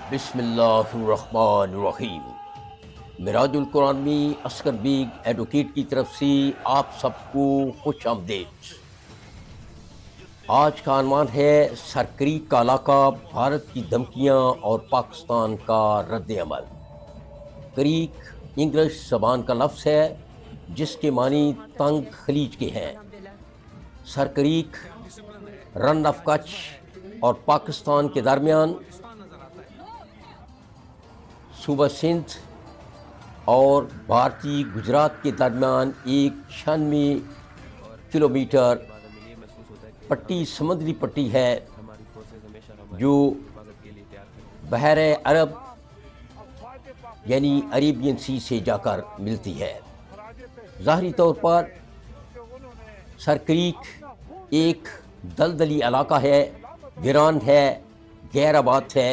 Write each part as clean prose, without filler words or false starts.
بسم اللہ الرحمن الرحیم۔ معراج القرآن میں اصغر بیگ ایڈوکیٹ کی طرف سے آپ سب کو خوش آمدید۔ آج کا عنوان ہے سرکریک کا علاقہ، بھارت کی دھمکیاں اور پاکستان کا رد عمل۔ کریک انگلش زبان کا لفظ ہے جس کے معنی تنگ خلیج کے ہیں۔ سرکریک رن آف کچھ اور پاکستان کے درمیان صوبہ سندھ اور بھارتی گجرات کے درمیان 96 کلومیٹر پٹی سمندری پٹی ہے جو بحر عرب یعنی عربین سی سے جا کر ملتی ہے۔ ظاہری طور پر سرکریک ایک دلدلی علاقہ ہے، ویران ہے، غیر آباد ہے،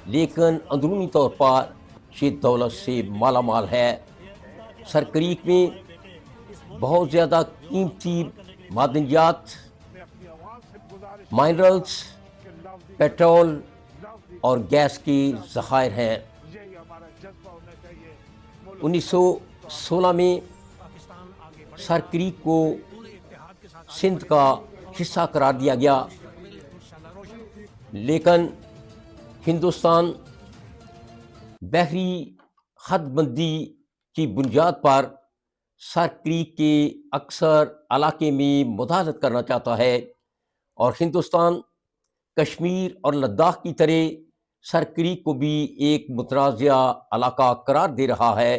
لیکن اندرونی طور پر یہ دولت سے مالا مال ہے۔ سرکریک میں بہت زیادہ قیمتی معدنیات، مائنرلز، پیٹرول اور گیس کے ذخائر ہیں۔ 1916 میں سرکریک کو سندھ کا حصہ قرار دیا گیا، لیکن ہندوستان بحری حد بندی کی بنیاد پر سرکریک کے اکثر علاقے میں مداخلت کرنا چاہتا ہے، اور ہندوستان کشمیر اور لداخ کی طرح سرکریک کو بھی ایک متنازع علاقہ قرار دے رہا ہے۔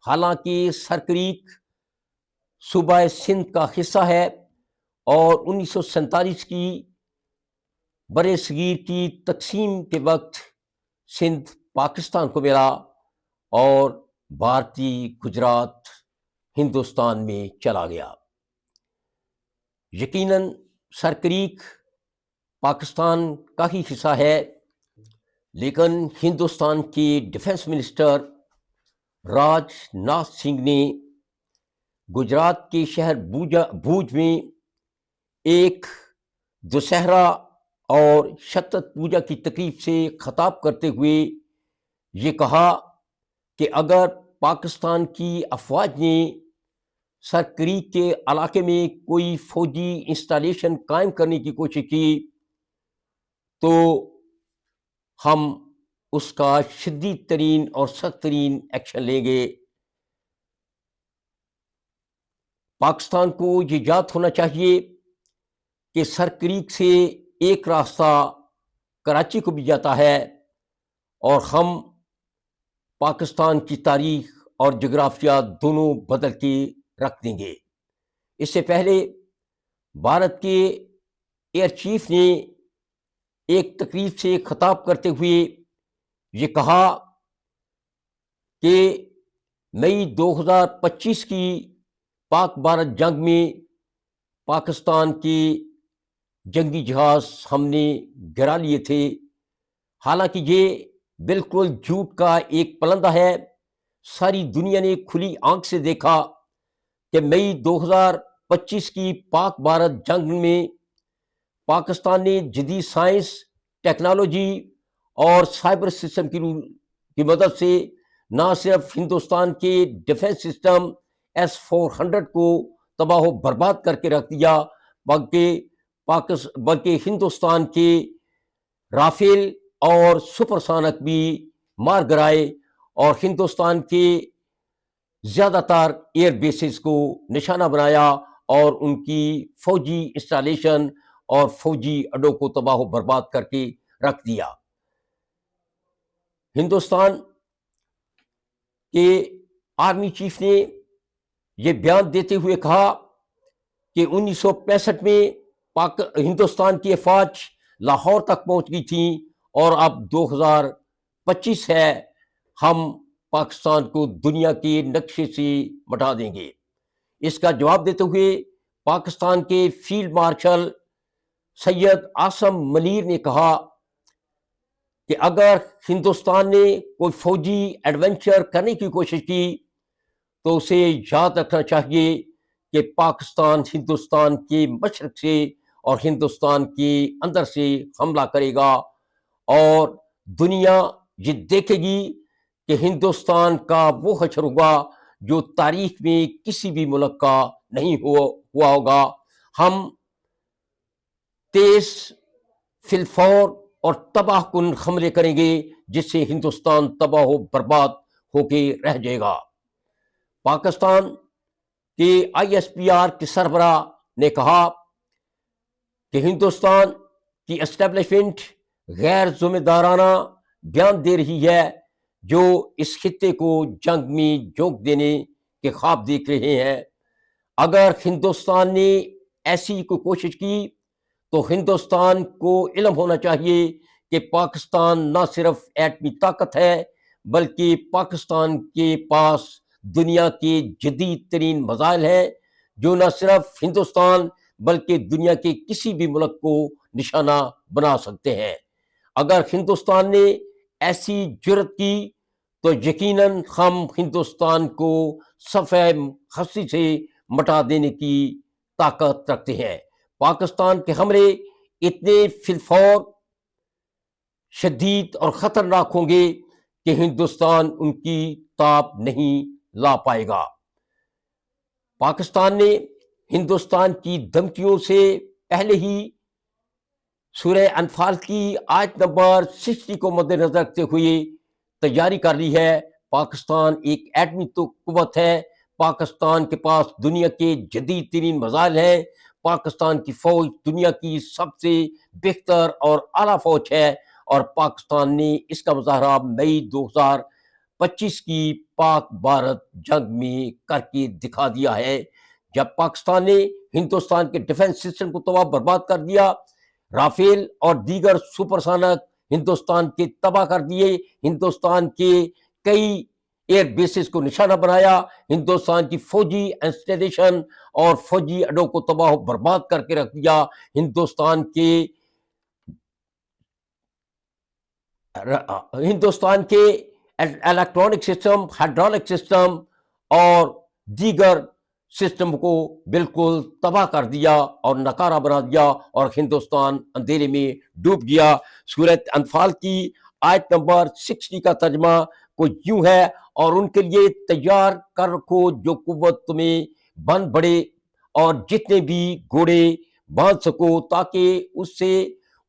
حالانکہ سرکریک صوبہ سندھ کا حصہ ہے اور 1947 کی بر صغیر کی تقسیم کے وقت سندھ پاکستان کو ملا اور بھارتی گجرات ہندوستان میں چلا گیا۔ یقیناً سرکریک پاکستان کا ہی حصہ ہے، لیکن ہندوستان کے ڈیفنس منسٹر راج ناتھ سنگھ نے گجرات کے شہر بھوج میں ایک دسہرہ اور شترتھ پوجا کی تقریب سے خطاب کرتے ہوئے یہ کہا کہ اگر پاکستان کی افواج نے سرکریک کے علاقے میں کوئی فوجی انسٹالیشن قائم کرنے کی کوشش کی تو ہم اس کا شدید ترین اور سخت ترین ایکشن لیں گے۔ پاکستان کو یہ یاد ہونا چاہیے کہ سرکریک سے ایک راستہ کراچی کو بھی جاتا ہے، اور ہم پاکستان کی تاریخ اور جغرافیہ دونوں بدل کے رکھ دیں گے۔ اس سے پہلے بھارت کے ایئر چیف نے ایک تقریب سے خطاب کرتے ہوئے یہ کہا کہ مئی 2025 کی پاک بھارت جنگ میں پاکستان کے جنگی جہاز ہم نے گرا لیے تھے۔ حالانکہ یہ بالکل جھوٹ کا ایک پلندہ ہے۔ ساری دنیا نے کھلی آنکھ سے دیکھا کہ مئی 2025 کی پاک بھارت جنگ میں پاکستان نے جدید سائنس، ٹیکنالوجی اور سائبر سسٹم کی مدد سے نہ صرف ہندوستان کے ڈیفنس سسٹم S-400 کو تباہ و برباد کر کے رکھ دیا، بلکہ ہندوستان کے رافیل اور سپرسونک بھی مار گرائے، اور ہندوستان کے زیادہ تر ایئر بیسز کو نشانہ بنایا اور ان کی فوجی انسٹالیشن اور فوجی اڈوں کو تباہ و برباد کر کے رکھ دیا۔ ہندوستان کے آرمی چیف نے یہ بیان دیتے ہوئے کہا کہ 1965 میں ہندوستان کی افواج لاہور تک پہنچ گئی تھیں، اور اب 2025 ہے، ہم پاکستان کو دنیا کے نقشے سے مٹا دیں گے۔ اس کا جواب دیتے ہوئے پاکستان کے فیلڈ مارشل سید عاصم منیر نے کہا کہ اگر ہندوستان نے کوئی فوجی ایڈونچر کرنے کی کوشش کی تو اسے یاد رکھنا چاہیے کہ پاکستان ہندوستان کے مشرق سے اور ہندوستان کے اندر سے حملہ کرے گا، اور دنیا یہ دیکھے گی کہ ہندوستان کا وہ حشر ہوگا جو تاریخ میں کسی بھی ملک کا نہیں ہوا ہوگا. ہم تیز فی الفور اور تباہ کن حملے کریں گے جس سے ہندوستان تباہ و برباد ہو کے رہ جائے گا. پاکستان کے ISPR کے سربراہ نے کہا کہ ہندوستان کی اسٹیبلشمنٹ غیر ذمہ دارانہ بیان دے رہی ہے جو اس خطے کو جنگ میں جھونک دینے کے خواب دیکھ رہے ہیں. اگر ہندوستان نے ایسی کوئی کوشش کی تو ہندوستان کو علم ہونا چاہیے کہ پاکستان نہ صرف ایٹمی طاقت ہے بلکہ پاکستان کے پاس دنیا کے جدید ترین میزائل ہیں جو نہ صرف ہندوستان بلکہ دنیا کے کسی بھی ملک کو نشانہ بنا سکتے ہیں. اگر ہندوستان نے ایسی جرات کی تو یقیناً ہم ہندوستان کو صفحہ ہستی سے مٹا دینے کی طاقت رکھتے ہیں. پاکستان کے حملے اتنے فی الفور شدید اور خطرناک ہوں گے کہ ہندوستان ان کی تاب نہیں لا پائے گا. پاکستان نے ہندوستان کی دھمکیوں سے پہلے ہی سورہ انفال کی آیت نمبر 60 کو مد نظر رکھتے ہوئے تیاری کر لی ہے. پاکستان ایک ایٹمی قوت ہے. پاکستان کے پاس دنیا کے جدید ترین میزائل ہیں. پاکستان کی فوج دنیا کی سب سے بہتر اور اعلیٰ فوج ہے اور پاکستان نے اس کا مظاہرہ مئی 2025 کی پاک بھارت جنگ میں کر کے دکھا دیا ہے. جب پاکستان نے ہندوستان کے ڈیفنس سسٹم کو تباہ برباد کر دیا، رافیل اور دیگر سپرسونک ہندوستان کے تباہ کر دیے، ہندوستان کے کئی ایئر بیسز کو نشانہ بنایا، ہندوستان کی فوجی انسٹالیشن اور فوجی اڈوں کو تباہ و برباد کر کے رکھ دیا، ہندوستان کے الیکٹرانک سسٹم، ہائیڈرولک سسٹم اور دیگر سسٹم کو بالکل تباہ کر دیا اور ناکارہ بنا دیا اور ہندوستان اندھیرے میں ڈوب گیا. سورۃ انفال کی آیت نمبر 60 کا ترجمہ کو یوں ہے، اور ان کے لیے تیار کر رکھو جو قوت تمہیں بن بڑھے اور جتنے بھی گھوڑے باندھ سکو، تاکہ اس سے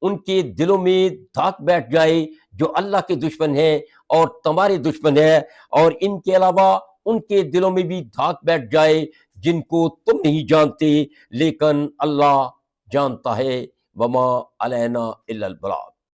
ان کے دلوں میں دھاک بیٹھ جائے جو اللہ کے دشمن ہیں اور تمہارے دشمن ہیں، اور ان کے علاوہ ان کے دلوں میں بھی دھاک بیٹھ جائے جن کو تم نہیں جانتے لیکن اللہ جانتا ہے. وما علینا الا البلاغ.